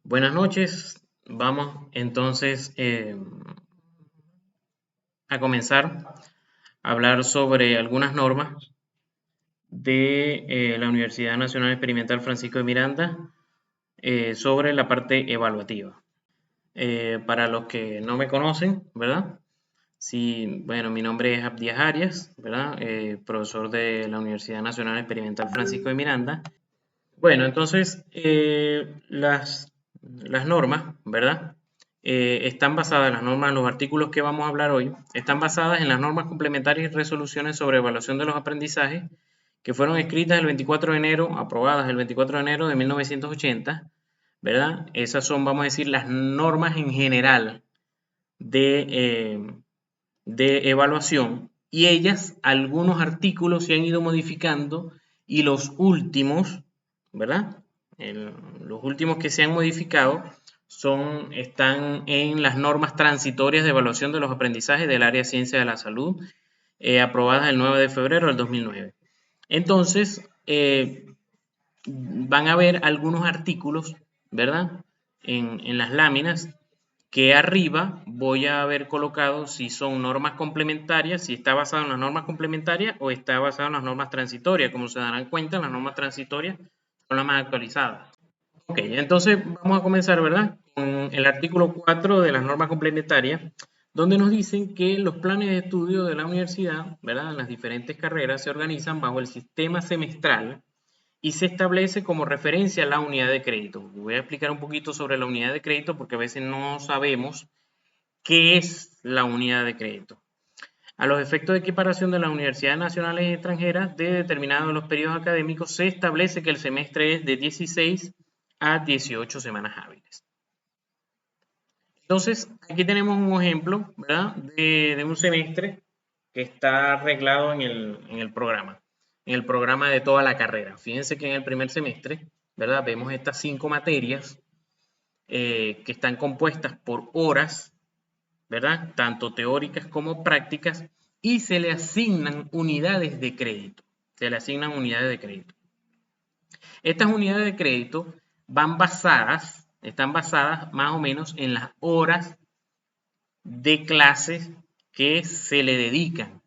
Buenas noches. Vamos entonces a comenzar a hablar sobre algunas normas de la Universidad Nacional Experimental Francisco de Miranda sobre la parte evaluativa. Para los que no me conocen, ¿verdad? Sí, bueno, mi nombre es Abdías Arias, ¿verdad? Profesor de la Universidad Nacional Experimental Francisco de Miranda. Bueno, entonces las normas, ¿verdad? Están basadas, las normas, los artículos que vamos a hablar hoy, están basadas en las normas complementarias y resoluciones sobre evaluación de los aprendizajes que fueron escritas el 24 de enero, aprobadas el 24 de enero de 1980, ¿verdad? Esas son, vamos a decir, las normas en general de evaluación y ellas, algunos artículos se han ido modificando y los últimos, ¿verdad? Los últimos que se han modificado están en las normas transitorias de evaluación de los aprendizajes del área de ciencia de la salud, aprobadas el 9 de febrero del 2009. Entonces, van a ver algunos artículos, ¿verdad? En las láminas que arriba voy a haber colocado si son normas complementarias, si está basado en las normas complementarias o está basado en las normas transitorias. Como se darán cuenta, las normas transitorias son las más actualizadas. Ok, entonces vamos a comenzar, ¿verdad? Con el artículo 4 de las normas complementarias, donde nos dicen que los planes de estudio de la universidad, ¿verdad? En las diferentes carreras se organizan bajo el sistema semestral y se establece como referencia la unidad de crédito. Voy a explicar un poquito sobre la unidad de crédito porque a veces no sabemos qué es la unidad de crédito. A los efectos de equiparación de las universidades nacionales y extranjeras de determinados los periodos académicos, se establece que el semestre es de 16 a 18 semanas hábiles. Entonces, aquí tenemos un ejemplo, ¿verdad? De un semestre que está arreglado en el programa de toda la carrera. Fíjense que en el primer semestre, ¿verdad? Vemos estas 5 materias que están compuestas por horas, ¿verdad? Tanto teóricas como prácticas, y se le asignan unidades de crédito. Se le asignan unidades de crédito. Estas unidades de crédito están basadas más o menos en las horas de clases que se le dedican.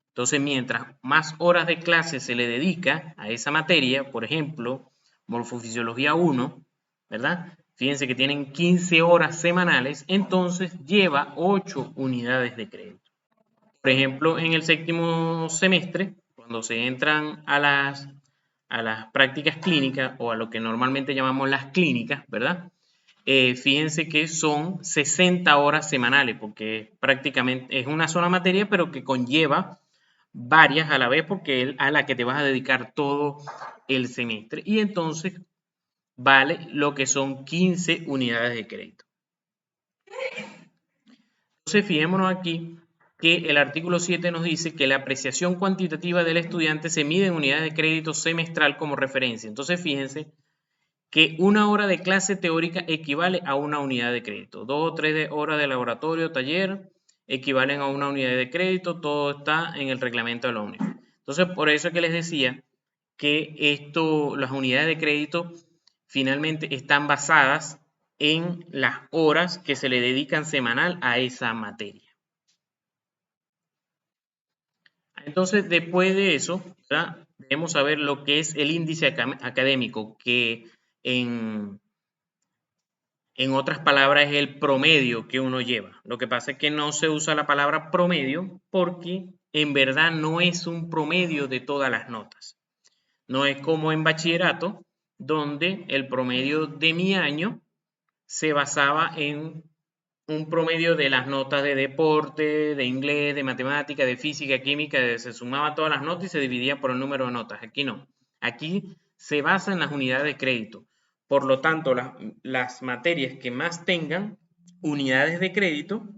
Entonces, mientras más horas de clase se le dedica a esa materia, por ejemplo, Morfofisiología 1, ¿verdad? Fíjense que tienen 15 horas semanales, entonces lleva 8 unidades de crédito. Por ejemplo, en el séptimo semestre, cuando se entran a las prácticas clínicas o a lo que normalmente llamamos las clínicas, ¿verdad? Fíjense que son 60 horas semanales, porque prácticamente es una sola materia, pero que conlleva varias a la vez, porque es a la que te vas a dedicar todo el semestre. Y entonces vale lo que son 15 unidades de crédito. Entonces, fijémonos aquí que el artículo 7 nos dice que la apreciación cuantitativa del estudiante se mide en unidades de crédito semestral como referencia. Entonces, fíjense que una hora de clase teórica equivale a una unidad de crédito. 2 o 3 horas de laboratorio, taller, equivalen a una unidad de crédito. Todo está en el reglamento de la UNED. Entonces, por eso es que les decía que las unidades de crédito finalmente están basadas en las horas que se le dedican semanal a esa materia. Entonces, después de eso, ¿verdad? Debemos saber lo que es el índice académico, que en otras palabras es el promedio que uno lleva. Lo que pasa es que no se usa la palabra promedio porque en verdad no es un promedio de todas las notas. No es como en bachillerato, donde el promedio de mi año se basaba en un promedio de las notas de deporte, de inglés, de matemática, de física, química, se sumaban todas las notas y se dividía por el número de notas. Aquí no. Aquí se basa en las unidades de crédito. Por lo tanto, las materias que más tengan unidades de crédito,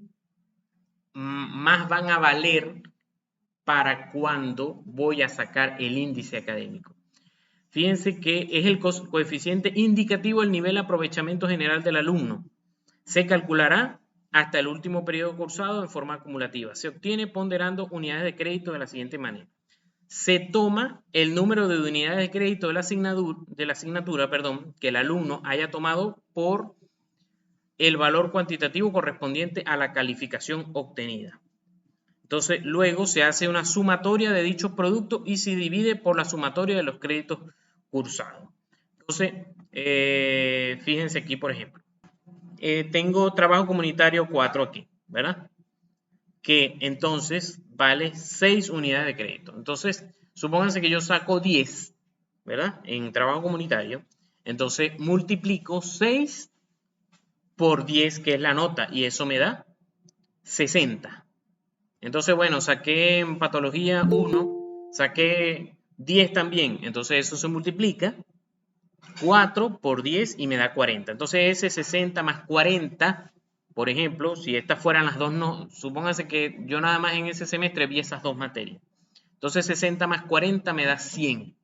más van a valer para cuando voy a sacar el índice académico. Fíjense que es el coeficiente indicativo del nivel de aprovechamiento general del alumno. Se calculará hasta el último periodo cursado en forma acumulativa. Se obtiene ponderando unidades de crédito de la siguiente manera. Se toma el número de unidades de crédito de la asignatura, que el alumno haya tomado por el valor cuantitativo correspondiente a la calificación obtenida. Entonces, luego se hace una sumatoria de dichos productos y se divide por la sumatoria de los créditos cursados. Entonces, fíjense aquí, por ejemplo. Tengo trabajo comunitario 4 aquí, ¿verdad? Que entonces vale 6 unidades de crédito. Entonces, supónganse que yo saco 10, ¿verdad? En trabajo comunitario. Entonces, multiplico 6 por 10, que es la nota, y eso me da 60. Entonces, bueno, saqué en patología 1, saqué 10 también. Entonces, eso se multiplica 4 por 10 y me da 40. Entonces, ese 60 más 40, por ejemplo, si estas fueran las dos, no, supónganse que yo nada más en ese semestre vi esas dos materias. Entonces, 60 más 40 me da 100.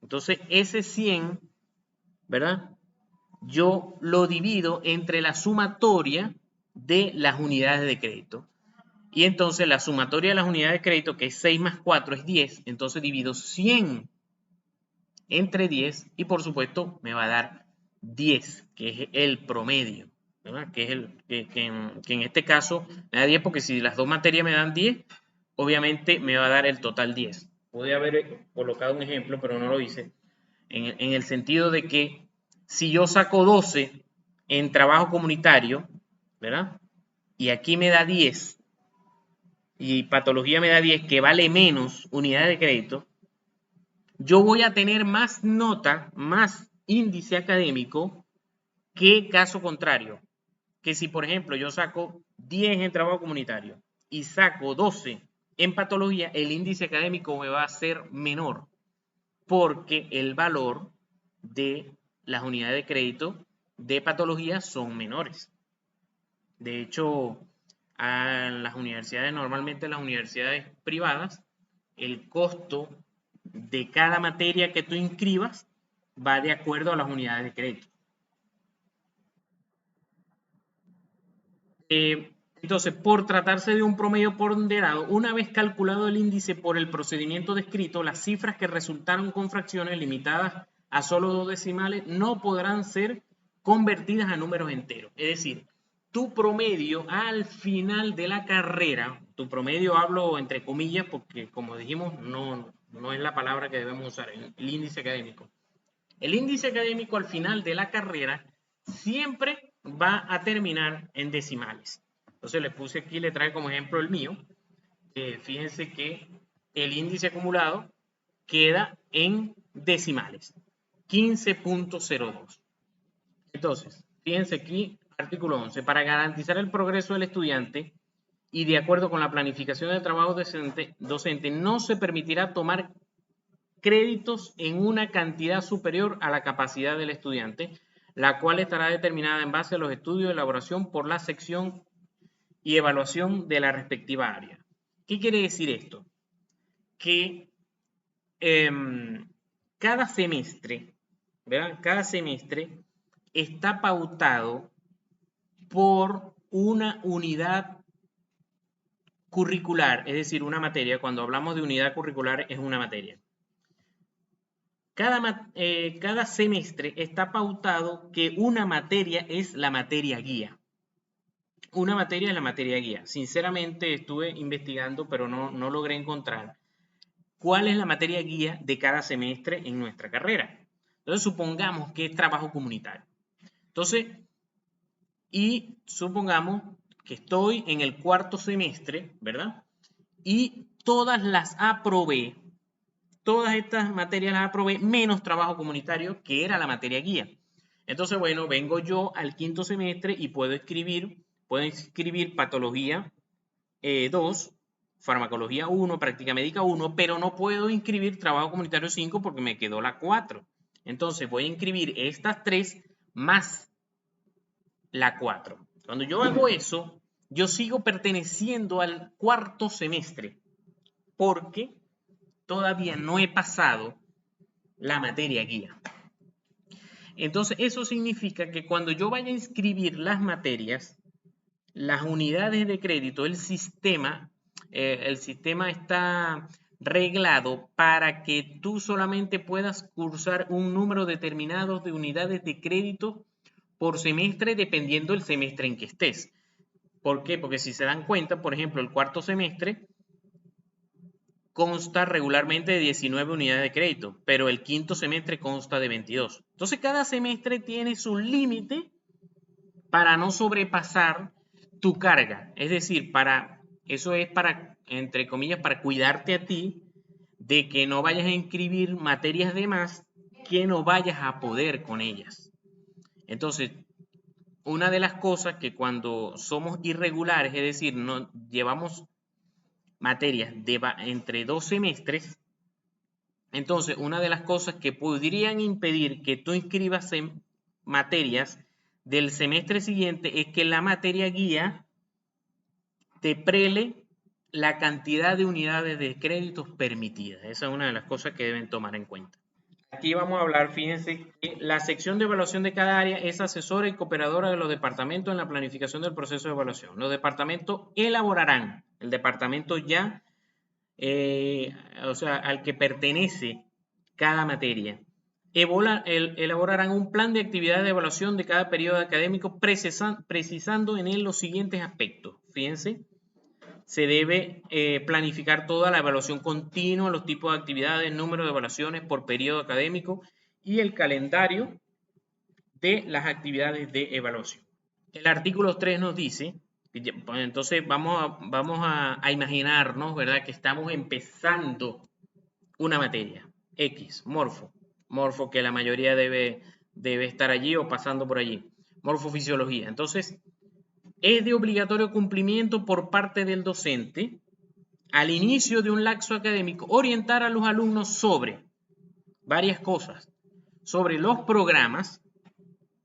Entonces, ese 100, ¿verdad? Yo lo divido entre la sumatoria de las unidades de crédito. Y entonces la sumatoria de las unidades de crédito, que es 6 más 4, es 10. Entonces divido 100 entre 10 y por supuesto me va a dar 10, que es el promedio, ¿verdad? Que es que en este caso me da 10 porque si las dos materias me dan 10, obviamente me va a dar el total 10. Podría haber colocado un ejemplo, pero no lo hice. En el sentido de que si yo saco 12 en trabajo comunitario, ¿verdad? Y aquí me da 10 y patología me da 10, que vale menos unidades de crédito, yo voy a tener más nota, más índice académico que caso contrario. Que si, por ejemplo, yo saco 10 en trabajo comunitario y saco 12 en patología, el índice académico me va a ser menor porque el valor de las unidades de crédito de patología son menores. De hecho, a las universidades, normalmente las universidades privadas, el costo de cada materia que tú inscribas va de acuerdo a las unidades de crédito. Entonces, por tratarse de un promedio ponderado, una vez calculado el índice por el procedimiento descrito, las cifras que resultaron con fracciones limitadas a solo 2 decimales no podrán ser convertidas a números enteros. Es decir, tu promedio al final de la carrera, tu promedio hablo entre comillas porque como dijimos no es la palabra que debemos usar, el índice académico. El índice académico al final de la carrera siempre va a terminar en decimales. Entonces le puse aquí, le trae como ejemplo el mío. Fíjense que el índice acumulado queda en decimales, 15.02. Entonces, fíjense aquí, artículo 11. Para garantizar el progreso del estudiante y de acuerdo con la planificación del trabajo docente, no se permitirá tomar créditos en una cantidad superior a la capacidad del estudiante, la cual estará determinada en base a los estudios de elaboración por la sección y evaluación de la respectiva área. ¿Qué quiere decir esto? Que cada semestre, ¿verdad? Cada semestre está pautado por una unidad curricular, es decir, una materia. Cuando hablamos de unidad curricular es una materia. Cada semestre está pautado que una materia es la materia guía. Una materia es la materia guía. Sinceramente estuve investigando, pero no logré encontrar cuál es la materia guía de cada semestre en nuestra carrera. Entonces, supongamos que es trabajo comunitario. Entonces, y supongamos que estoy en el cuarto semestre, ¿verdad? Y todas las aprobé. Todas estas materias las aprobé, menos trabajo comunitario, que era la materia guía. Entonces, bueno, vengo yo al quinto semestre y puedo escribir patología 2, farmacología 1, práctica médica 1, pero no puedo inscribir trabajo comunitario 5 porque me quedó la 4. Entonces, voy a inscribir estas 3 más la 4. Cuando yo hago eso, yo sigo perteneciendo al cuarto semestre porque todavía no he pasado la materia guía. Entonces, eso significa que cuando yo vaya a inscribir las materias, las unidades de crédito, el sistema está reglado para que tú solamente puedas cursar un número determinado de unidades de crédito por semestre dependiendo del semestre en que estés. ¿Por qué? Porque si se dan cuenta, por ejemplo, el cuarto semestre consta regularmente de 19 unidades de crédito, pero el quinto semestre consta de 22. Entonces, cada semestre tiene su límite para no sobrepasar tu carga. Es decir, eso es para, entre comillas, para cuidarte a ti de que no vayas a inscribir materias de más que no vayas a poder con ellas. Entonces, una de las cosas que cuando somos irregulares, es decir, no llevamos materias entre 2 semestres, entonces una de las cosas que podrían impedir que tú inscribas en materias del semestre siguiente es que la materia guía te prele la cantidad de unidades de créditos permitidas. Esa es una de las cosas que deben tomar en cuenta. Aquí vamos a hablar, fíjense, que la sección de evaluación de cada área es asesora y cooperadora de los departamentos en la planificación del proceso de evaluación. Los departamentos elaborarán, el departamento ya, o sea, al que pertenece cada materia, elaborarán un plan de actividad de evaluación de cada periodo académico precisando en él los siguientes aspectos. Fíjense, se debe planificar toda la evaluación continua, los tipos de actividades, número de evaluaciones por periodo académico y el calendario de las actividades de evaluación. El artículo 3 nos dice, pues entonces vamos a imaginarnos, ¿verdad?, que estamos empezando una materia, X, morfo que la mayoría debe estar allí o pasando por allí, morfofisiología. Entonces, es de obligatorio cumplimiento por parte del docente, al inicio de un lapso académico, orientar a los alumnos sobre varias cosas, sobre los programas,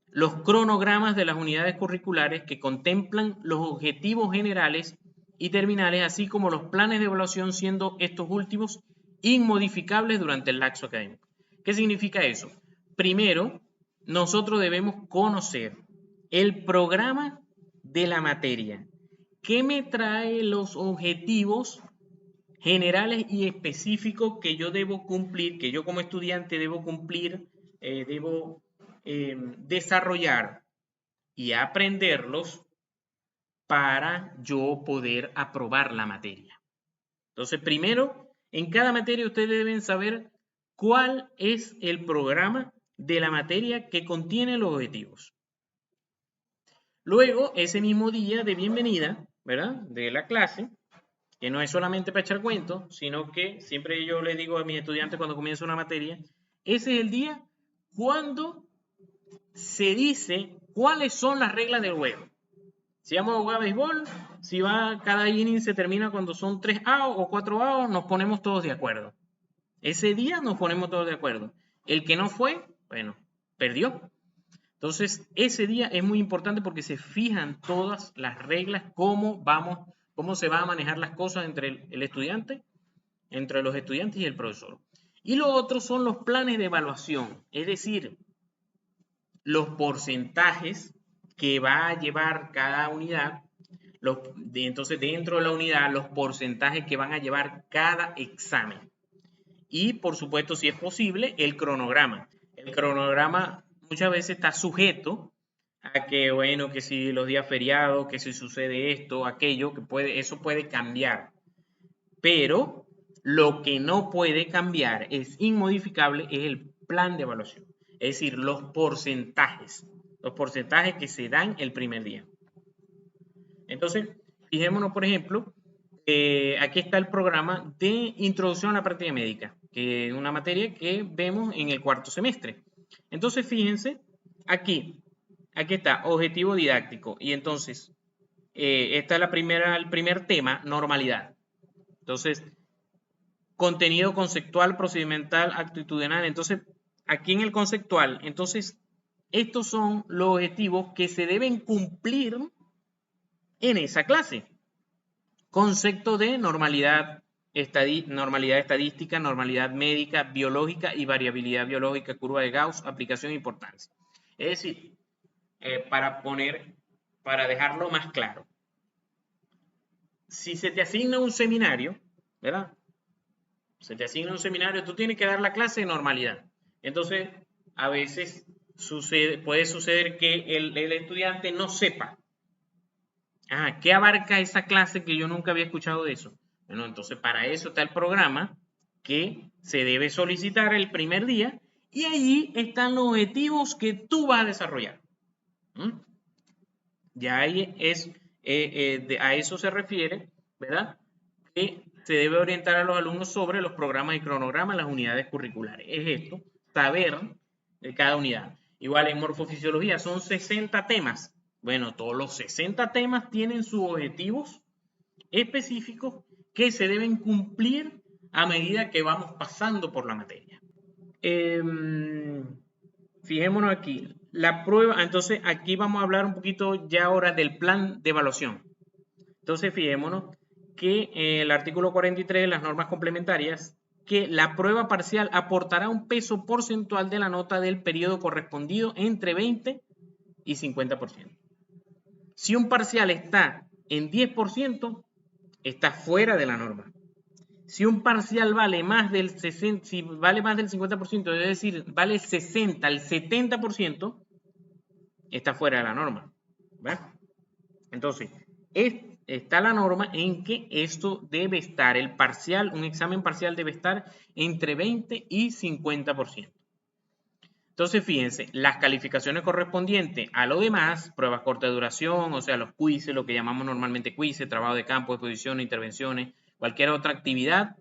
los cronogramas de las unidades curriculares que contemplan los objetivos generales y terminales, así como los planes de evaluación, siendo estos últimos inmodificables durante el lapso académico. ¿Qué significa eso? Primero, nosotros debemos conocer el programa de la materia. ¿Qué me trae los objetivos generales y específicos que yo debo cumplir, que yo como estudiante debo cumplir, debo desarrollar y aprenderlos para yo poder aprobar la materia? Entonces, primero, en cada materia ustedes deben saber cuál es el programa de la materia que contiene los objetivos. Luego, ese mismo día de bienvenida, ¿verdad?, de la clase, que no es solamente para echar cuentos, sino que siempre yo les digo a mis estudiantes cuando comienza una materia, ese es el día cuando se dice cuáles son las reglas del juego. Si vamos a jugar béisbol, si va, cada inning se termina cuando son 3 outs o 4 outs, nos ponemos todos de acuerdo. Ese día nos ponemos todos de acuerdo. El que no fue, bueno, perdió. Entonces, ese día es muy importante porque se fijan todas las reglas, cómo se van a manejar las cosas entre el estudiante, entre los estudiantes y el profesor. Y lo otro son los planes de evaluación, es decir, los porcentajes que va a llevar cada unidad, entonces dentro de la unidad, los porcentajes que van a llevar cada examen. Y por supuesto, si es posible, el cronograma. El cronograma muchas veces está sujeto a que, bueno, que si los días feriados, que si sucede esto, aquello, eso puede cambiar. Pero lo que no puede cambiar, es inmodificable, es el plan de evaluación. Es decir, los porcentajes que se dan el primer día. Entonces, fijémonos, por ejemplo, aquí está el programa de introducción a la práctica médica, que es una materia que vemos en el cuarto semestre. Entonces, fíjense, aquí está, objetivo didáctico. Y entonces, esta es el primer tema, normalidad. Entonces, contenido conceptual, procedimental, actitudinal. Entonces, aquí en el conceptual, entonces, estos son los objetivos que se deben cumplir en esa clase. Concepto de normalidad estadística, normalidad médica, biológica y variabilidad biológica, curva de Gauss, aplicación e importancia. Es decir, para dejarlo más claro, si se te asigna un seminario, ¿verdad? Se te asigna un seminario, tú tienes que dar la clase de normalidad. Entonces, a veces puede suceder que el estudiante no sepa. ¿Qué abarca esa clase que yo nunca había escuchado de eso? Bueno, entonces para eso está el programa que se debe solicitar el primer día y allí están los objetivos que tú vas a desarrollar. Ya ahí es, a eso se refiere, ¿verdad? Que se debe orientar a los alumnos sobre los programas y cronogramas, las unidades curriculares. Es esto, saber de cada unidad. Igual en morfofisiología son 60 temas. Bueno, todos los 60 temas tienen sus objetivos específicos que se deben cumplir a medida que vamos pasando por la materia. Fijémonos aquí, la prueba, entonces aquí vamos a hablar un poquito ya ahora del plan de evaluación. Entonces fijémonos que el artículo 43 de las normas complementarias, que la prueba parcial aportará un peso porcentual de la nota del periodo correspondido entre 20 y 50%. Si un parcial está en 10%, está fuera de la norma. Si un parcial vale más del 60, si vale más del 50%, es decir, vale el 60, el 70%, está fuera de la norma. ¿Ves? Entonces, está la norma en que esto debe estar, el parcial, un examen parcial debe estar entre 20 y 50%. Entonces, fíjense, las calificaciones correspondientes a lo demás, pruebas corta duración, o sea, los quizzes, lo que llamamos normalmente quizzes, trabajo de campo, exposiciones, intervenciones, cualquier otra actividad,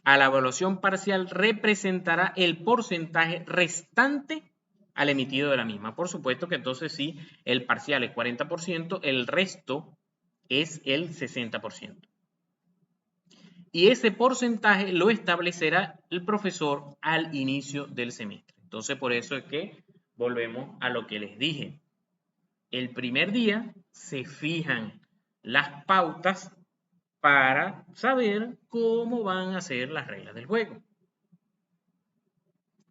a la evaluación parcial representará el porcentaje restante al emitido de la misma. Por supuesto que entonces sí, el parcial es 40%, el resto es el 60%. Y ese porcentaje lo establecerá el profesor al inicio del semestre. Entonces, por eso es que volvemos a lo que les dije. El primer día se fijan las pautas para saber cómo van a ser las reglas del juego.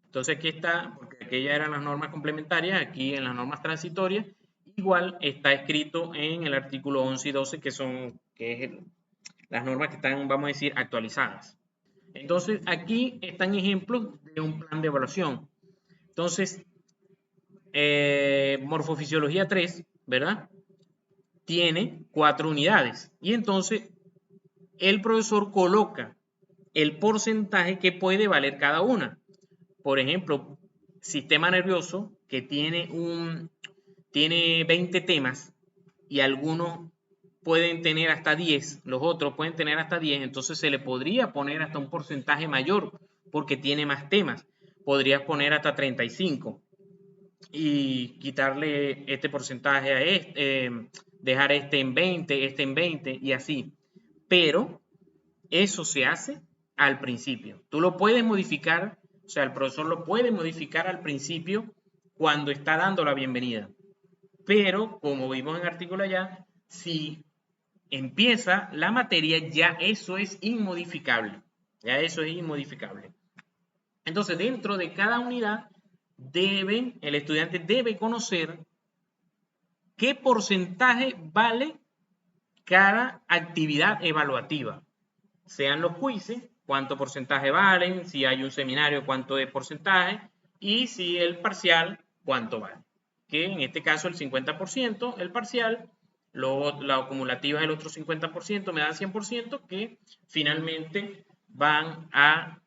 Entonces aquí está, porque aquellas eran las normas complementarias, aquí en las normas transitorias, igual está escrito en el artículo 11 y 12, que es las normas que están, vamos a decir, actualizadas. Entonces aquí están ejemplos de un plan de evaluación. Entonces, morfofisiología 3, ¿verdad? Tiene 4 unidades y entonces el profesor coloca el porcentaje que puede valer cada una. Por ejemplo, sistema nervioso que tiene 20 temas y algunos pueden tener hasta 10, los otros pueden tener hasta 10, entonces se le podría poner hasta un porcentaje mayor porque tiene más temas. Podrías poner hasta 35 y quitarle este porcentaje a este, dejar este en 20, este en 20 y así. Pero eso se hace al principio. Tú lo puedes modificar, o sea, el profesor lo puede modificar al principio cuando está dando la bienvenida. Pero, como vimos en el artículo allá, si empieza la materia, ya eso es inmodificable. Ya eso es inmodificable. Entonces, dentro de cada unidad, el estudiante debe conocer qué porcentaje vale cada actividad evaluativa. Sean los quizzes, cuánto porcentaje valen, si hay un seminario, cuánto es porcentaje, y si el parcial, cuánto vale. Que en este caso el 50%, el parcial, la acumulativa es el otro 50%, me da 100%, que finalmente van a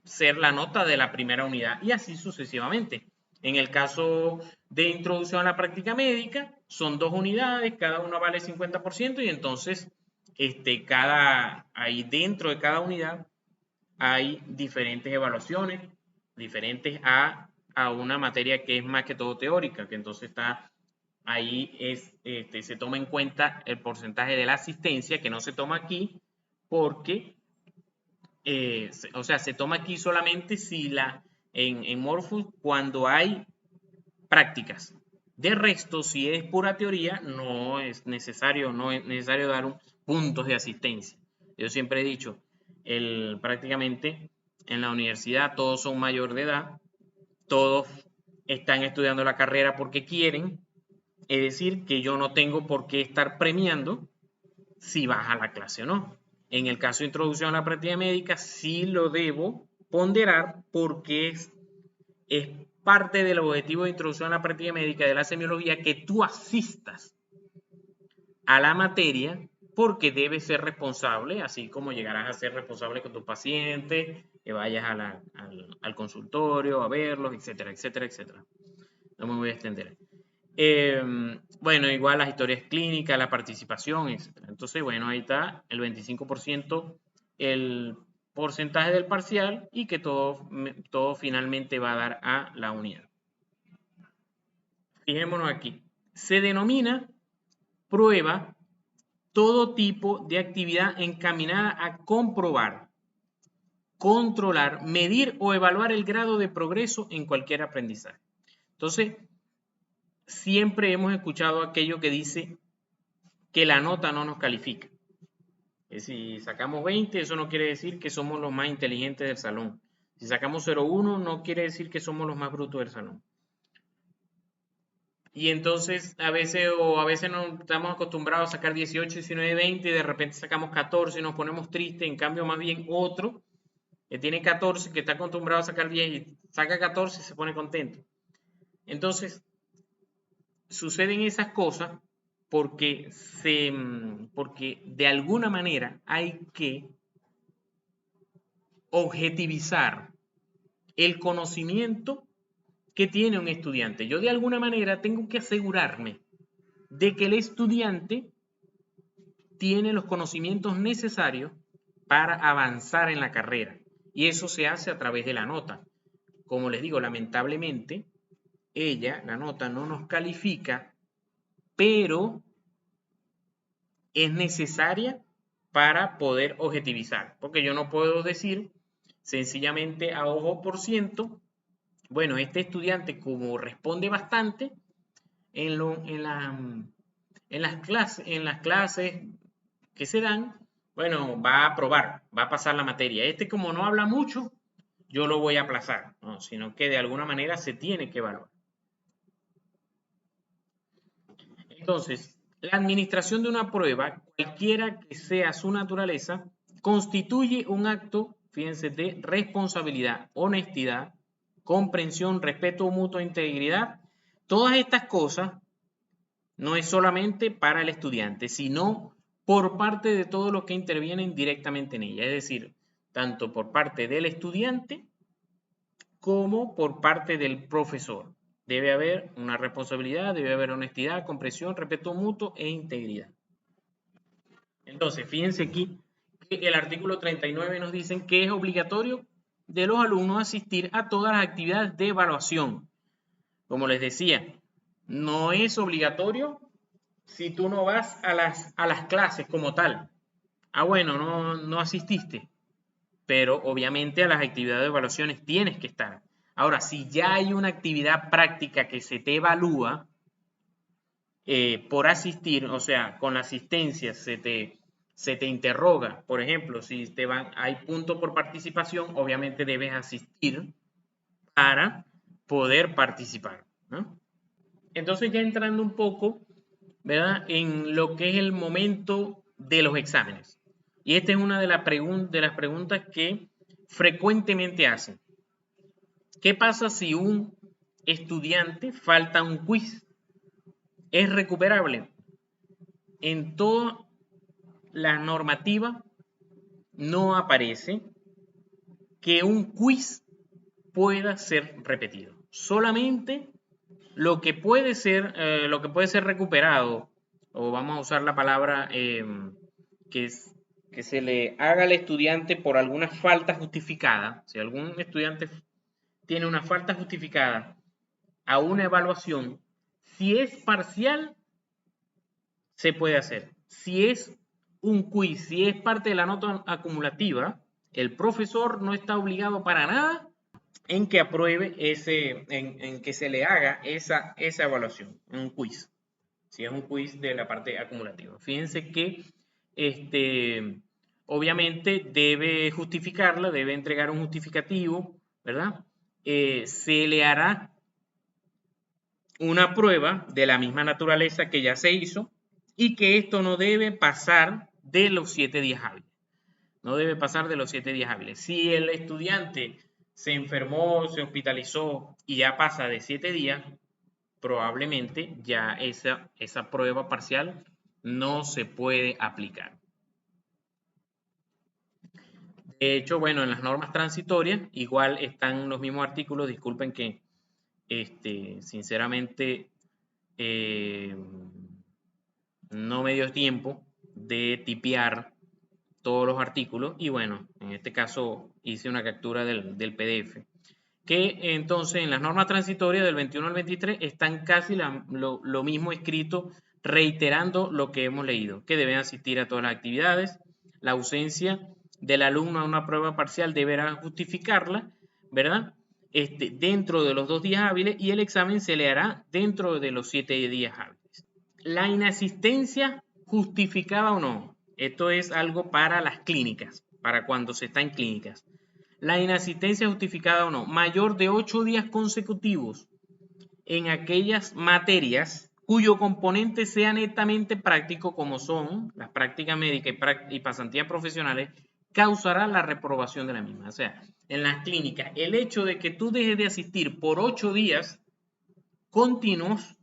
ser la nota de la primera unidad, y así sucesivamente. En el caso de introducción a la práctica médica, son 2 unidades, cada una vale 50%, y entonces ahí dentro de cada unidad hay diferentes evaluaciones, diferentes a una materia que es más que todo teórica, que entonces está ahí se toma en cuenta el porcentaje de la asistencia, que no se toma aquí, porque, o sea, se toma aquí solamente si en Morphus cuando hay prácticas. De resto, si es pura teoría, no es necesario dar puntos de asistencia. Yo siempre he dicho, prácticamente en la universidad todos son mayor de edad, todos están estudiando la carrera porque quieren, es decir, que yo no tengo por qué estar premiando si vas a la clase o no. En el caso de introducción a la práctica médica, sí lo debo ponderar porque es parte del objetivo de introducción a la práctica médica de la semiología que tú asistas a la materia, porque debes ser responsable, así como llegarás a ser responsable con tus pacientes, que vayas al consultorio a verlos, etcétera, etcétera, etcétera. No me voy a extender. Bueno, igual las historias clínicas, la participación, etcétera. Entonces, bueno, ahí está el 25%, el porcentaje del parcial, y que todo finalmente va a dar a la unidad. Fijémonos aquí. Se denomina prueba todo tipo de actividad encaminada a comprobar, controlar, medir o evaluar el grado de progreso en cualquier aprendizaje. Entonces, siempre hemos escuchado aquello que dice que la nota no nos califica. Si sacamos 20, eso no quiere decir que somos los más inteligentes del salón. Si sacamos 0,1, no quiere decir que somos los más brutos del salón. Y entonces a veces no estamos acostumbrados a sacar 18, 19, 20 y de repente sacamos 14 y nos ponemos tristes. En cambio, más bien otro que tiene 14, que está acostumbrado a sacar 10 y saca 14 y se pone contento. Entonces, suceden esas cosas porque de alguna manera hay que objetivizar el conocimiento que tiene un estudiante. Yo de alguna manera tengo que asegurarme de que el estudiante tiene los conocimientos necesarios para avanzar en la carrera. Y eso se hace a través de la nota. Como les digo, lamentablemente, la nota, no nos califica, pero es necesaria para poder objetivizar. Porque yo no puedo decir sencillamente a ojo por ciento, bueno, este estudiante como responde bastante en las clases que se dan, bueno, va a aprobar, va a pasar la materia. Este como no habla mucho, yo lo voy a aplazar, ¿no? Sino que de alguna manera se tiene que evaluar. Entonces, la administración de una prueba, cualquiera que sea su naturaleza, constituye un acto, fíjense, de responsabilidad, honestidad, comprensión, respeto mutuo, integridad. Todas estas cosas no es solamente para el estudiante, sino por parte de todos los que intervienen directamente en ella. Es decir, tanto por parte del estudiante como por parte del profesor. Debe haber una responsabilidad, debe haber honestidad, comprensión, respeto mutuo e integridad. Entonces, fíjense aquí que el artículo 39 nos dice que es obligatorio de los alumnos asistir a todas las actividades de evaluación. Como les decía, no es obligatorio si tú no vas a las clases como tal. Bueno, no asististe, pero obviamente a las actividades de evaluaciones tienes que estar. Ahora, si ya hay una actividad práctica que se te evalúa por asistir, o sea, con la asistencia se te interroga, por ejemplo, si hay punto por participación, obviamente debes asistir para poder participar, ¿no? Entonces ya entrando un poco, ¿verdad?, en lo que es el momento de los exámenes. Y esta es una de las preguntas que frecuentemente hacen. ¿Qué pasa si un estudiante falta un quiz? ¿Es recuperable? En toda la normativa no aparece que un quiz pueda ser repetido. Solamente lo que puede ser recuperado, o vamos a usar la palabra que se le haga al estudiante por alguna falta justificada. Si algún estudiante tiene una falta justificada a una evaluación, si es parcial, se puede hacer. Si es un quiz, si es parte de la nota acumulativa, el profesor no está obligado para nada en que apruebe en que se le haga esa evaluación, un quiz. Si es un quiz de la parte acumulativa. Fíjense que obviamente debe justificarla, debe entregar un justificativo, ¿verdad? Se le hará una prueba de la misma naturaleza que ya se hizo y que esto no debe pasar de los 7 días hábiles. No debe pasar de los 7 días hábiles. Si el estudiante se enfermó, se hospitalizó y ya pasa de 7 días, probablemente ya esa prueba parcial no se puede aplicar. De hecho, bueno, en las normas transitorias igual están los mismos artículos. Disculpen que sinceramente no me dio tiempo de tipear todos los artículos y bueno, en este caso hice una captura del PDF. Que entonces en las normas transitorias del 21 al 23 están casi lo mismo escrito, reiterando lo que hemos leído, que deben asistir a todas las actividades, la ausencia del alumno a una prueba parcial deberá justificarla, ¿verdad? Dentro de los 2 días hábiles y el examen se le hará dentro de los 7 días hábiles. La inasistencia justificada o no, esto es algo para las clínicas, para cuando se está en clínicas. La inasistencia justificada o no, mayor de 8 días consecutivos en aquellas materias cuyo componente sea netamente práctico, como son las prácticas médicas y pasantías profesionales, causará la reprobación de la misma. O sea, en las clínicas, el hecho de que tú dejes de asistir por 8 días continuos,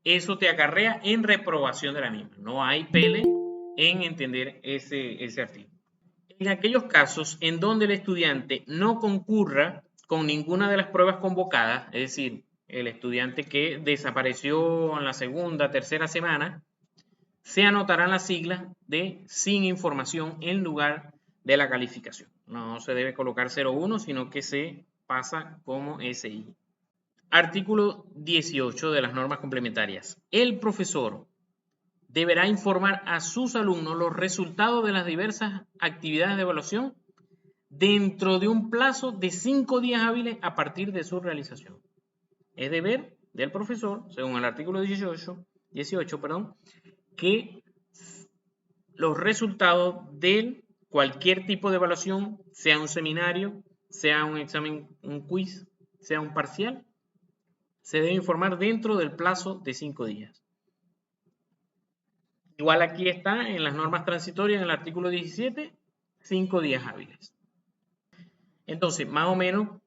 eso te acarrea en reprobación de la misma. No hay pele en entender ese artículo. En aquellos casos en donde el estudiante no concurra con ninguna de las pruebas convocadas, es decir, el estudiante que desapareció en la segunda, tercera semana, se anotarán las siglas de sin información en lugar de la calificación. No se debe colocar 01, sino que se pasa como SI. Artículo 18 de las normas complementarias. El profesor deberá informar a sus alumnos los resultados de las diversas actividades de evaluación dentro de un plazo de 5 días hábiles a partir de su realización. Es deber del profesor, según el artículo 18, que los resultados de cualquier tipo de evaluación, sea un seminario, sea un examen, un quiz, sea un parcial, se debe informar dentro del plazo de 5 días. Igual aquí está en las normas transitorias, en el artículo 17, 5 días hábiles. Entonces, más o menos,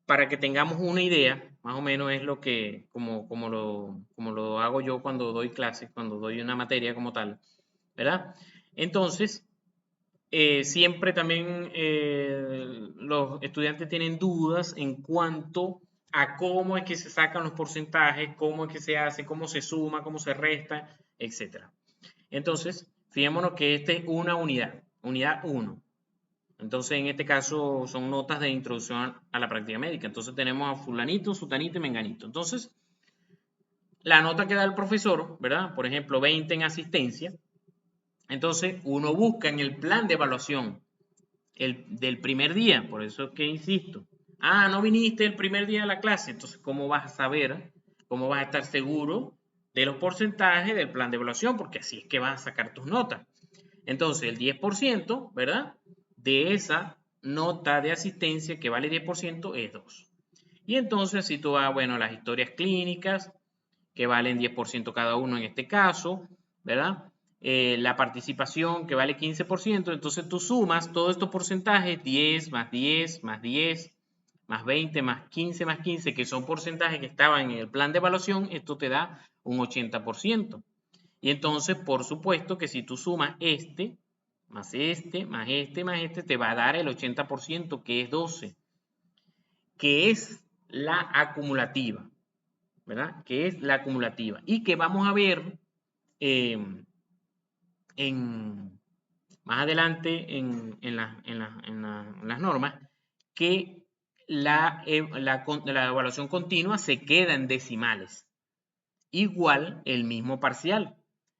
para que tengamos una idea, más o menos es lo que, como lo hago yo cuando doy clases, cuando doy una materia como tal, ¿verdad? Entonces, siempre también los estudiantes tienen dudas en cuanto a cómo es que se sacan los porcentajes, cómo es que se hace, cómo se suma, cómo se resta, etc. Entonces, fijémonos que esta es una unidad 1. Entonces, en este caso son notas de introducción a la práctica médica. Entonces tenemos a fulanito, sutanito y menganito. Entonces, la nota que da el profesor, ¿verdad? Por ejemplo, 20 en asistencia. Entonces, uno busca en el plan de evaluación del primer día. Por eso es que insisto. Ah, no viniste el primer día de la clase. Entonces, ¿cómo vas a saber? ¿Cómo vas a estar seguro de los porcentajes del plan de evaluación? Porque así es que vas a sacar tus notas. Entonces, el 10%, ¿verdad? De esa nota de asistencia que vale 10% es 2. Y entonces, si tú vas, bueno, las historias clínicas, que valen 10% cada uno en este caso, ¿verdad? La participación, que vale 15%, entonces tú sumas todos estos porcentajes, 10 más 10 más 10 más 20 más 15, que son porcentajes que estaban en el plan de evaluación, esto te da un 80%. Y entonces, por supuesto que si tú sumas más este, más este, más este, te va a dar el 80%, que es 12, que es la acumulativa, ¿verdad? Que es la acumulativa. Y que vamos a ver más adelante en las normas, que la evaluación continua se queda en decimales. Igual el mismo parcial.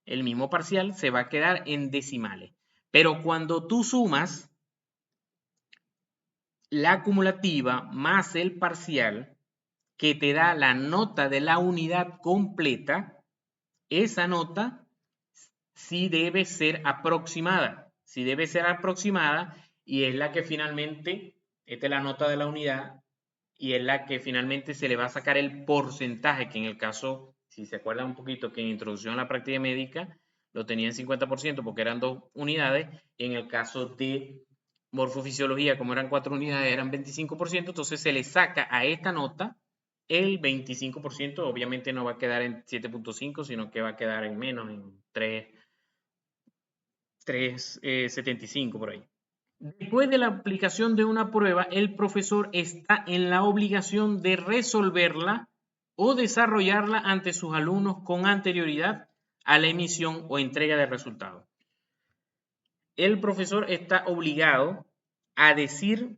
El mismo parcial se va a quedar en decimales. Pero cuando tú sumas la acumulativa más el parcial, que te da la nota de la unidad completa, esa nota sí debe ser aproximada. Sí debe ser aproximada y es la que finalmente, esta es la nota de la unidad y es la que finalmente se le va a sacar el porcentaje, que en el caso, si se acuerdan un poquito, que en introducción a la práctica médica lo tenía en 50% porque eran 2 unidades, y en el caso de morfofisiología, como eran 4 unidades, eran 25%, entonces se le saca a esta nota el 25%, obviamente no va a quedar en 7.5, sino que va a quedar en menos, en 3,75 por ahí. Después de la aplicación de una prueba, el profesor está en la obligación de resolverla o desarrollarla ante sus alumnos con anterioridad a la emisión o entrega de resultados. El profesor está obligado a decir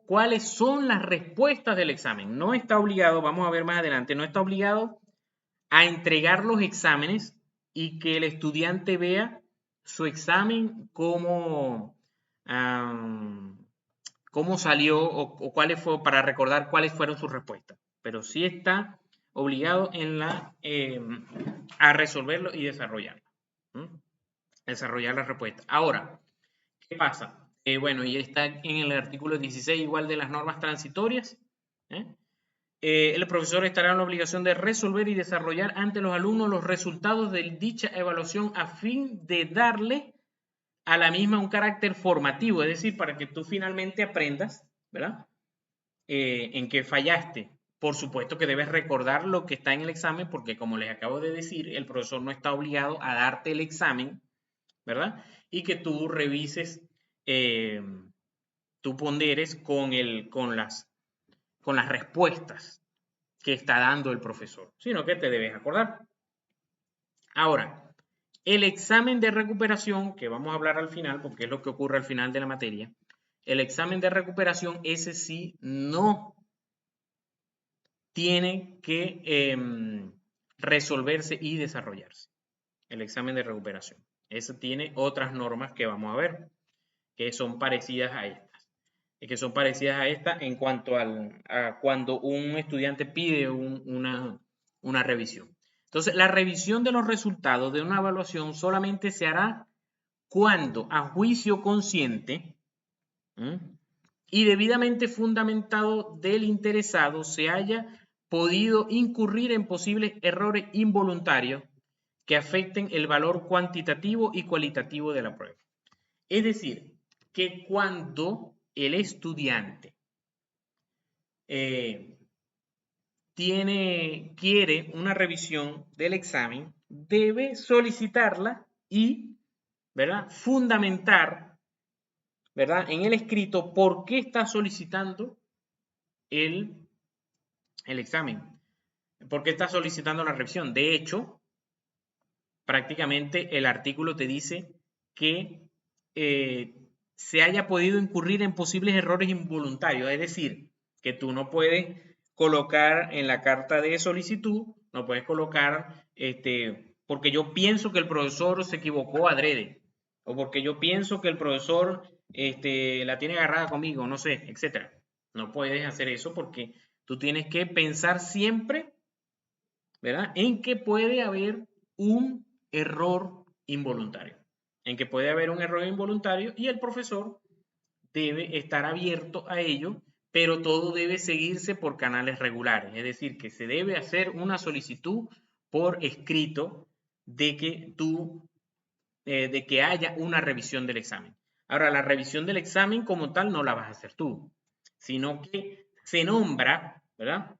cuáles son las respuestas del examen. No está obligado, vamos a ver más adelante, no está obligado a entregar los exámenes y que el estudiante vea su examen cómo salió o cuáles fue, para recordar cuáles fueron sus respuestas. Pero sí está obligado a resolverlo y desarrollarlo. Desarrollar la respuesta. Ahora, ¿qué pasa? Bueno, y está en el artículo 16 igual de las normas transitorias. El profesor estará en la obligación de resolver y desarrollar ante los alumnos los resultados de dicha evaluación a fin de darle a la misma un carácter formativo, es decir, para que tú finalmente aprendas, ¿verdad? En qué fallaste. Por supuesto que debes recordar lo que está en el examen, porque como les acabo de decir, el profesor no está obligado a darte el examen, ¿verdad? Y que tú revises, tú ponderes con las respuestas que está dando el profesor, sino que te debes acordar. Ahora, el examen de recuperación, que vamos a hablar al final, porque es lo que ocurre al final de la materia, el examen de recuperación, ese sí no tiene que resolverse y desarrollarse. El examen de recuperación. Ese tiene otras normas que vamos a ver, que son parecidas a estas. Que son parecidas a esta en cuanto a cuando un estudiante pide una revisión. Entonces, la revisión de los resultados de una evaluación solamente se hará cuando, a juicio consciente y debidamente fundamentado del interesado, se haya podido incurrir en posibles errores involuntarios que afecten el valor cuantitativo y cualitativo de la prueba. Es decir, que cuando el estudiante quiere una revisión del examen, debe solicitarla y, ¿verdad?, fundamentar, ¿verdad?, en el escrito por qué está solicitando el examen, por qué está solicitando la revisión. De hecho, prácticamente el artículo te dice que se haya podido incurrir en posibles errores involuntarios, es decir, que tú no puedes colocar en la carta de solicitud, no puedes colocar, porque yo pienso que el profesor se equivocó adrede, o porque yo pienso que el profesor la tiene agarrada conmigo, no sé, etcétera. No puedes hacer eso porque tú tienes que pensar siempre, ¿verdad?, en que puede haber un error involuntario, y el profesor debe estar abierto a ello, pero todo debe seguirse por canales regulares, es decir, que se debe hacer una solicitud por escrito de que haya una revisión del examen. Ahora, la revisión del examen como tal no la vas a hacer tú, sino que se nombra, ¿verdad?,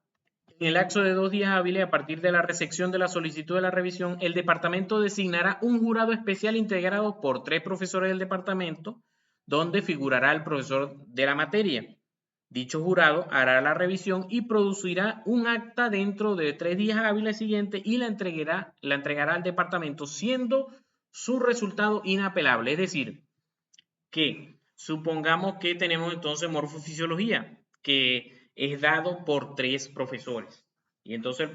en el lapso de 2 días hábiles a partir de la recepción de la solicitud de la revisión, el departamento designará un jurado especial integrado por 3 profesores del departamento, donde figurará el profesor de la materia. Dicho jurado hará la revisión y producirá un acta dentro de 3 días hábiles siguientes y la entregará al departamento, siendo su resultado inapelable. Es decir, que supongamos que tenemos entonces morfofisiología, que es dado por 3 profesores. Y entonces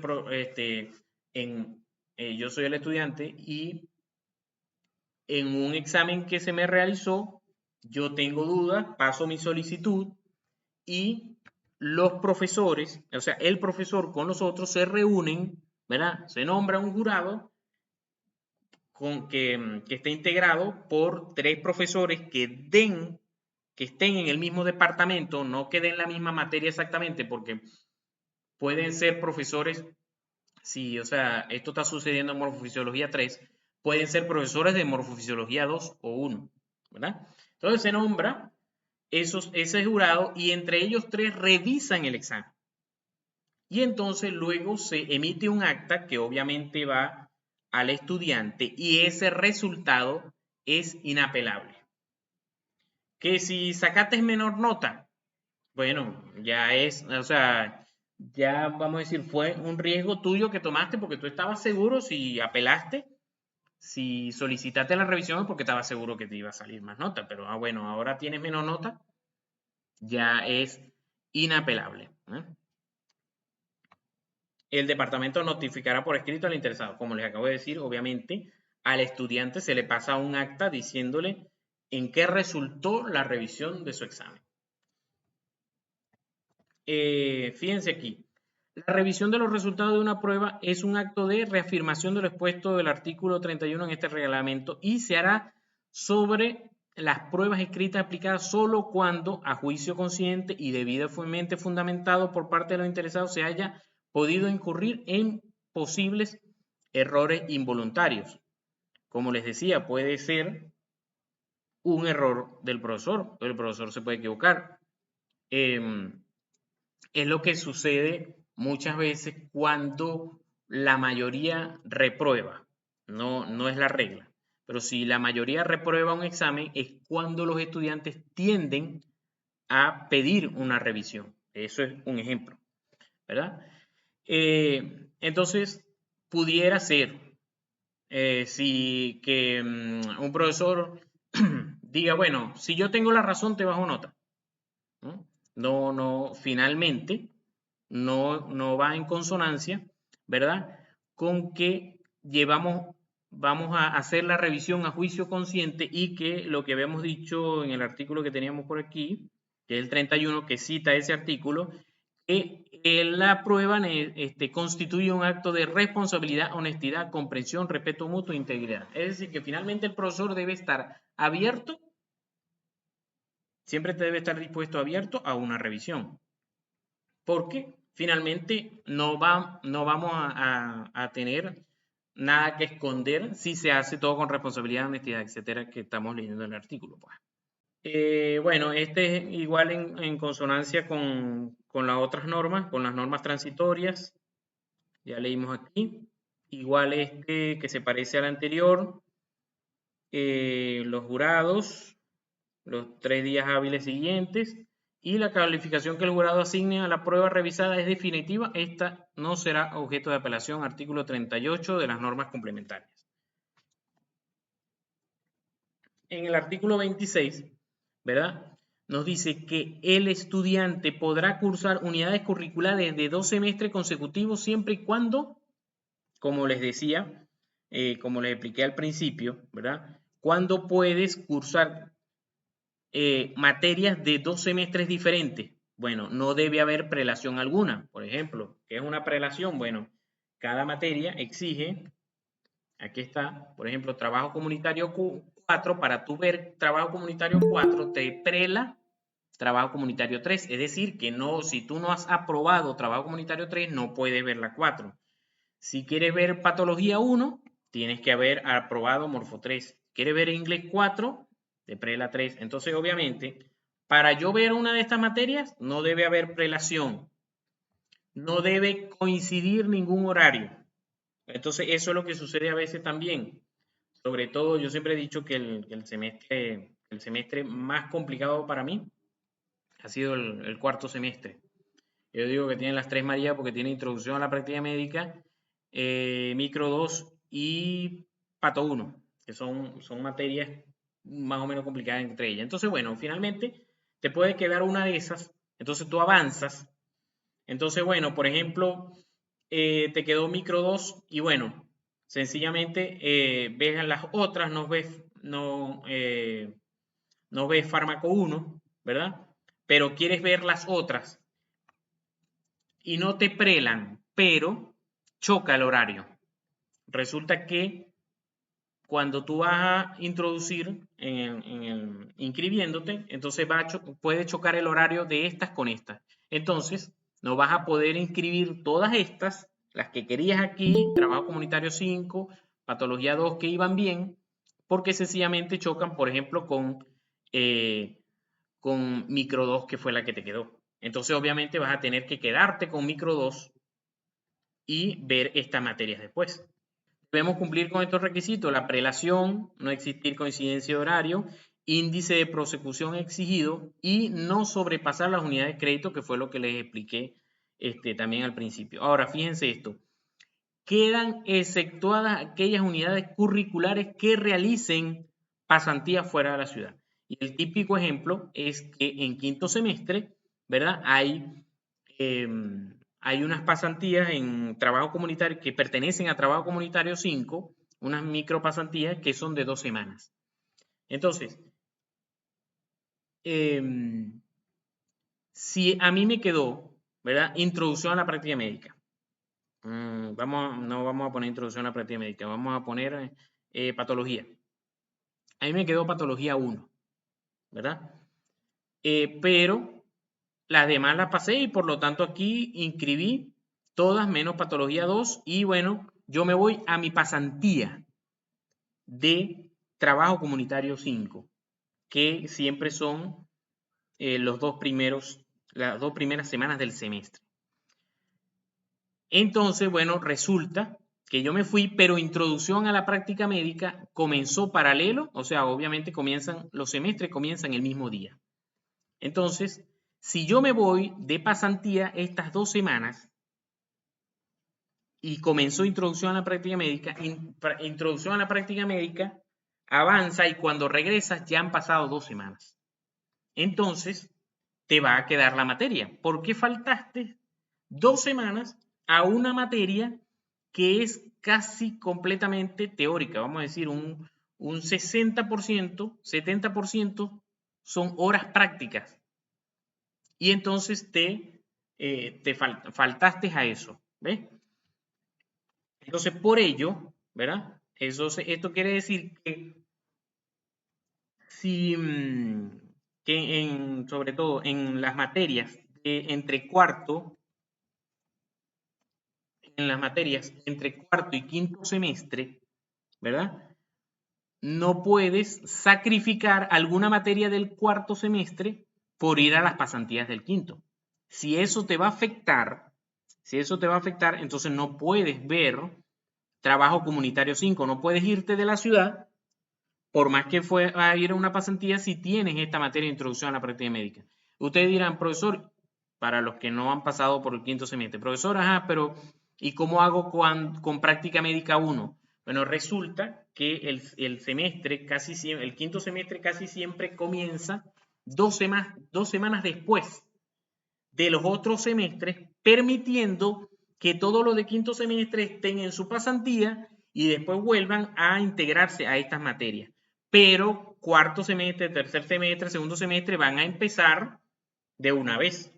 yo soy el estudiante y en un examen que se me realizó, yo tengo dudas, paso mi solicitud y los profesores, o sea, el profesor con los otros se reúnen, ¿verdad? Se nombra un jurado que esté integrado por 3 profesores que estén en el mismo departamento, no que den la misma materia exactamente, porque pueden ser profesores, sí, o sea, esto está sucediendo en morfofisiología 3, pueden ser profesores de morfofisiología 2 o 1, ¿verdad? Entonces se nombra ese jurado, y entre ellos 3 revisan el examen. Y entonces luego se emite un acta que obviamente va al estudiante y ese resultado es inapelable. Que si sacaste menor nota, bueno, ya es, o sea, ya vamos a decir, fue un riesgo tuyo que tomaste porque tú estabas seguro, si apelaste, si solicitaste la revisión porque estabas seguro que te iba a salir más nota, pero bueno, ahora tienes menos nota, ya es inapelable, ¿eh? El departamento notificará por escrito al interesado. Como les acabo de decir, obviamente al estudiante se le pasa un acta diciéndole en qué resultó la revisión de su examen. Fíjense aquí, la revisión de los resultados de una prueba es un acto de reafirmación de lo expuesto del artículo 31 en este reglamento y se hará sobre las pruebas escritas aplicadas solo cuando, a juicio consciente y debidamente fundamentado por parte de los interesados, se haya podido incurrir en posibles errores involuntarios. Como les decía, puede ser un error del profesor, el profesor se puede equivocar. Es lo que sucede muchas veces cuando la mayoría reprueba. No es la regla. Pero si la mayoría reprueba un examen es cuando los estudiantes tienden a pedir una revisión. Eso es un ejemplo, ¿verdad? Entonces, pudiera ser si que un profesor diga, bueno, si yo tengo la razón, te bajo nota. No, finalmente, no va en consonancia, ¿verdad? Con que vamos a hacer la revisión a juicio consciente y que lo que habíamos dicho en el artículo que teníamos por aquí, que es el 31, que cita ese artículo, que la prueba constituye un acto de responsabilidad, honestidad, comprensión, respeto mutuo e integridad. Es decir, que finalmente el profesor debe estar abierto, siempre debe estar dispuesto, abierto a una revisión. Porque finalmente no vamos a tener nada que esconder si se hace todo con responsabilidad, honestidad, etcétera, que estamos leyendo en el artículo, pues. Bueno, este es igual en consonancia con las otras normas, con las normas transitorias. Ya leímos aquí. Igual este que se parece al anterior. Los jurados, los 3 días hábiles siguientes. Y la calificación que el jurado asigne a la prueba revisada es definitiva. Esta no será objeto de apelación. Artículo 38 de las normas complementarias. En el artículo 26, ¿verdad? Nos dice que el estudiante podrá cursar unidades curriculares de 2 semestres consecutivos siempre y cuando, como les decía, como les expliqué al principio, ¿verdad? Cuando puedes cursar materias de 2 semestres diferentes. Bueno, no debe haber prelación alguna. Por ejemplo, ¿qué es una prelación? Bueno, cada materia exige, aquí está, por ejemplo, trabajo comunitario 4, para tú ver trabajo comunitario 4, te prela trabajo comunitario 3. Es decir, que no, si tú no has aprobado trabajo comunitario 3, no puedes ver la 4. Si quieres ver patología 1, tienes que haber aprobado morfo 3. ¿Quieres ver inglés 4? De prela 3. Entonces, obviamente, para yo ver una de estas materias, no debe haber prelación. No debe coincidir ningún horario. Entonces, eso es lo que sucede a veces también. Sobre todo, yo siempre he dicho que el semestre más complicado para mí ha sido el cuarto semestre. Yo digo que tiene las 3 Marías porque tiene introducción a la práctica médica, micro 2 y pato 1, que son materias más o menos complicadas entre ellas. Entonces, bueno, finalmente te puede quedar una de esas, entonces tú avanzas. Entonces, bueno, por ejemplo, te quedó micro 2 y bueno, sencillamente ves las otras, no ves fármaco 1, ¿verdad? Pero quieres ver las otras y no te prelan, pero choca el horario. Resulta que cuando tú vas a introducir inscribiéndote, entonces puede chocar el horario de estas con estas. Entonces, no vas a poder inscribir todas estas, las que querías aquí, trabajo comunitario 5, patología 2, que iban bien, porque sencillamente chocan, por ejemplo, con con micro 2, que fue la que te quedó. Entonces, obviamente, vas a tener que quedarte con micro 2 y ver estas materias después. Debemos cumplir con estos requisitos: la prelación, no existir coincidencia de horario, índice de prosecución exigido y no sobrepasar las unidades de crédito, que fue lo que les expliqué también al principio. Ahora, fíjense esto: quedan exceptuadas aquellas unidades curriculares que realicen pasantías fuera de la ciudad. Y el típico ejemplo es que en quinto semestre, ¿verdad? Hay unas pasantías en trabajo comunitario que pertenecen a trabajo comunitario 5, unas micro pasantías que son de 2 semanas. Entonces, si a mí me quedó, ¿verdad?, introducción a la práctica médica. No vamos a poner introducción a la práctica médica, vamos a poner patología. A mí me quedó patología 1, ¿verdad? Pero las demás las pasé y por lo tanto aquí inscribí todas menos patología 2 y bueno, yo me voy a mi pasantía de trabajo comunitario 5, que siempre son las dos primeras semanas del semestre. Entonces, bueno, resulta que yo me fui, pero introducción a la práctica médica comenzó paralelo, o sea, obviamente los semestres comienzan el mismo día. Entonces, si yo me voy de pasantía estas 2 semanas y comenzó introducción a la práctica médica, introducción a la práctica médica avanza y cuando regresas ya han pasado 2 semanas. Entonces, te va a quedar la materia, porque faltaste 2 semanas a una materia que es casi completamente teórica. Vamos a decir un 60%, 70% son horas prácticas. Y entonces faltaste a eso, ¿ves? Entonces, por ello, ¿verdad? Esto quiere decir que si, sobre todo en las materias entre cuarto y quinto semestre, ¿verdad? No puedes sacrificar alguna materia del cuarto semestre por ir a las pasantías del quinto. Si eso te va a afectar, entonces no puedes ver trabajo comunitario 5, no puedes irte de la ciudad por más que fue a ir a una pasantía si tienes esta materia de introducción a la práctica médica. Ustedes dirán, profesor, para los que no han pasado por el quinto semestre, profesor, pero ¿y cómo hago con práctica médica 1? Bueno, resulta que el quinto semestre casi siempre comienza 2 semanas después de los otros semestres, permitiendo que todos los de quinto semestre estén en su pasantía y después vuelvan a integrarse a estas materias. Pero cuarto semestre, tercer semestre, segundo semestre van a empezar de una vez.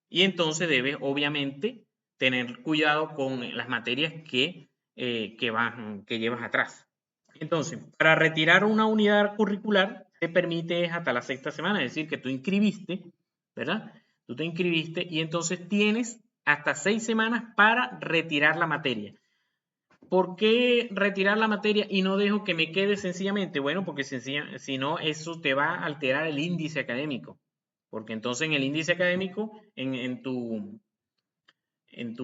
Y entonces debes, obviamente, tener cuidado con las materias que llevas atrás. Entonces, para retirar una unidad curricular, te permite hasta la 6ª semana, es decir, que tú inscribiste, ¿verdad? Tú te inscribiste y entonces tienes hasta 6 semanas para retirar la materia. ¿Por qué retirar la materia y no dejo que me quede sencillamente? Bueno, porque si no, eso te va a alterar el índice académico. Porque entonces en el índice académico, en tu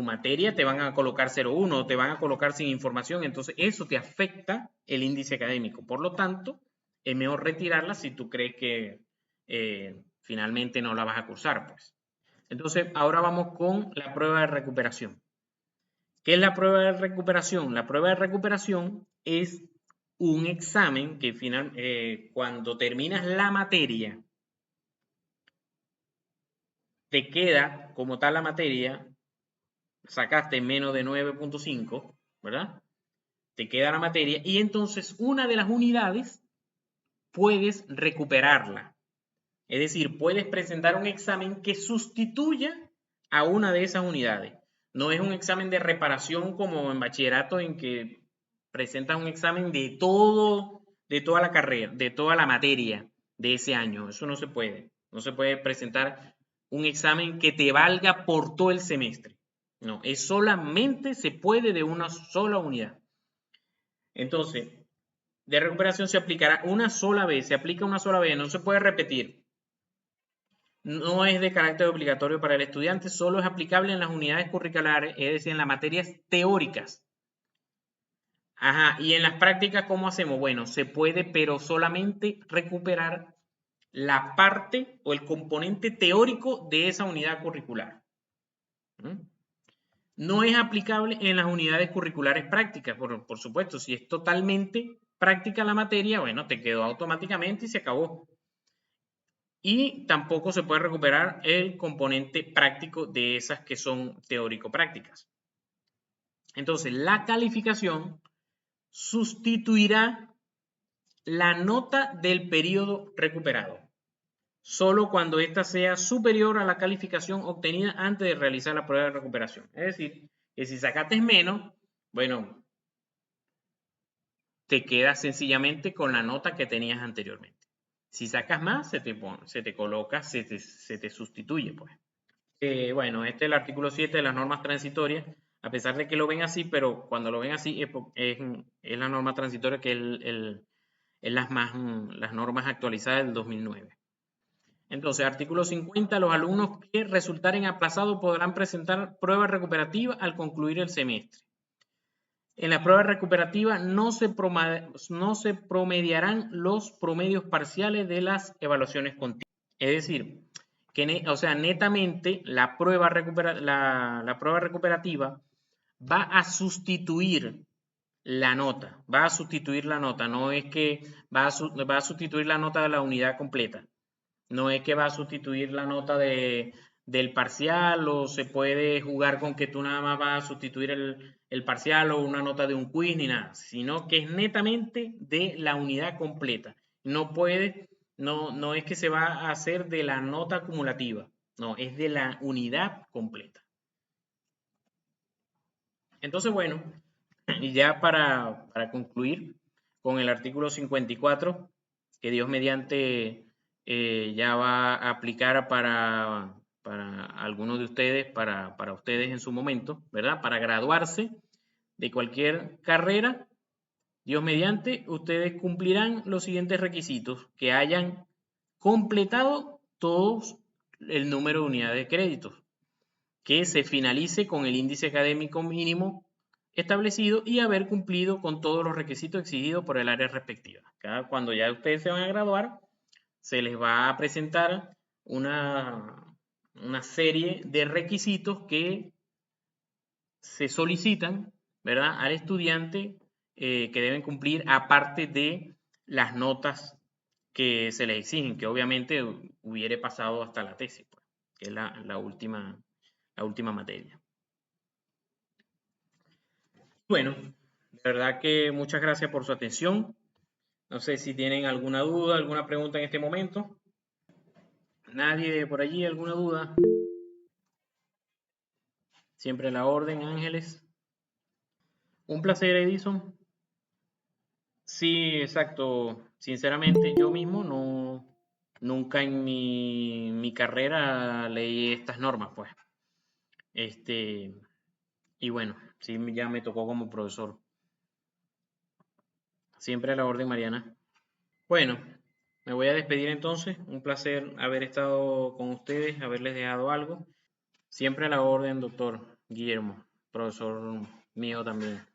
materia, te van a colocar 0,1, te van a colocar sin información. Entonces eso te afecta el índice académico. Por lo tanto, es mejor retirarla si tú crees que finalmente no la vas a cursar, pues. Entonces, ahora vamos con la prueba de recuperación. ¿Qué es la prueba de recuperación? La prueba de recuperación es un examen que cuando terminas la materia, te queda como tal la materia, sacaste menos de 9.5, ¿verdad? Te queda la materia y entonces una de las unidades puedes recuperarla. Es decir, puedes presentar un examen que sustituya a una de esas unidades. No es un examen de reparación como en bachillerato en que presentas un examen de toda la carrera, de toda la materia de ese año. Eso no se puede. No se puede presentar un examen que te valga por todo el semestre. No, solamente se puede de una sola unidad. Entonces, de recuperación se aplicará una sola vez, se aplica una sola vez, no se puede repetir. no es de carácter obligatorio para el estudiante, solo es aplicable en las unidades curriculares, es decir, en las materias teóricas. Ajá, y en las prácticas, ¿cómo hacemos? Bueno, se puede, pero solamente recuperar la parte o el componente teórico de esa unidad curricular. ¿Mm? No es aplicable en las unidades curriculares prácticas, por supuesto, si es totalmente práctica la materia, bueno, te quedó automáticamente y se acabó. Y tampoco se puede recuperar el componente práctico de esas que son teórico-prácticas. Entonces, la calificación sustituirá la nota del periodo recuperado, solo cuando ésta sea superior a la calificación obtenida antes de realizar la prueba de recuperación. Es decir, que si sacaste menos, bueno, te quedas sencillamente con la nota que tenías anteriormente. Si sacas más, se te coloca, se te sustituye, pues. Bueno, este es el artículo 7 de las normas transitorias, a pesar de que lo ven así, pero cuando lo ven así es la norma transitoria que es las normas actualizadas del 2009. Entonces, artículo 50, los alumnos que resultaren aplazados podrán presentar pruebas recuperativas al concluir el semestre. En la prueba recuperativa no se promediarán los promedios parciales de las evaluaciones continuas. Es decir, que o sea, netamente la prueba recuperativa va a sustituir la nota, no es que va a sustituir la nota de la unidad completa, no es que va a sustituir la nota del parcial o se puede jugar con que tú nada más vas a sustituir el parcial o una nota de un quiz ni nada, sino que es netamente de la unidad completa. No es que se va a hacer de la nota acumulativa, no, es de la unidad completa. Entonces, bueno, y ya para concluir con el artículo 54, que Dios mediante ya va a aplicar para algunos de ustedes, para ustedes en su momento, ¿verdad? Para graduarse de cualquier carrera, Dios mediante, ustedes cumplirán los siguientes requisitos: que hayan completado todos el número de unidades de créditos, que se finalice con el índice académico mínimo establecido y haber cumplido con todos los requisitos exigidos por el área respectiva. Cuando ya ustedes se van a graduar, se les va a presentar una serie de requisitos que se solicitan, ¿verdad?, al estudiante que deben cumplir, aparte de las notas que se les exigen, que obviamente hubiere pasado hasta la tesis, pues, que es la última materia. Bueno, de verdad que muchas gracias por su atención. No sé si tienen alguna duda, alguna pregunta en este momento. ¿Nadie por allí? ¿Alguna duda? Siempre a la orden, Ángeles. Un placer, Edison. Sí, exacto. Sinceramente, yo mismo nunca en mi carrera leí estas normas, pues. Y bueno, sí, ya me tocó como profesor. Siempre a la orden, Mariana. Bueno, me voy a despedir entonces. Un placer haber estado con ustedes, haberles dejado algo. Siempre a la orden, doctor Guillermo, profesor mío también.